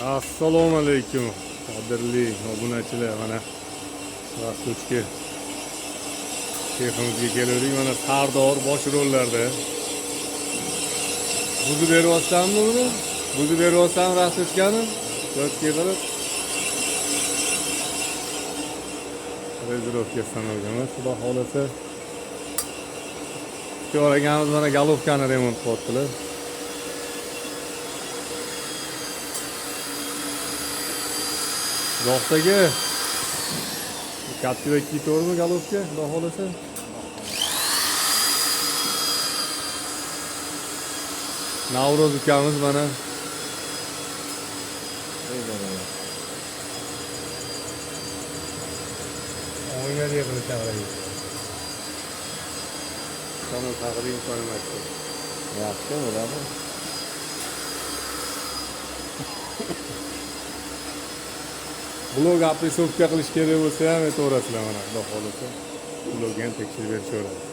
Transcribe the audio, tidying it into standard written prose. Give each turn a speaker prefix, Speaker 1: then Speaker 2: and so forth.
Speaker 1: Assalomu alaykum qadrli obunachilar. Mana vaqtga keyfimizga keldik. Mana Sardor bosh rollarda. Buzib beryapsanmi buni? Buzib beryapsan rastochkani? Yo'q kelib. Rezirovka sanalgan. Xudo xolasa. Ko'ragamiz mana galovkani remont qilyaptilar. Zoxtaga katta kito'rmi galovka, xudo xolasa. Navro'z ukamiz mana. O'yna deb chaqiraylik. Sana taqdim qo'ymoqchi.
Speaker 2: Yaxshi bo'ladi.
Speaker 1: Blog aplisovka qilish kerak bo'lsa ham aytaverasizlar mana, xudo xolasa. Blogni tekshirib berishadi.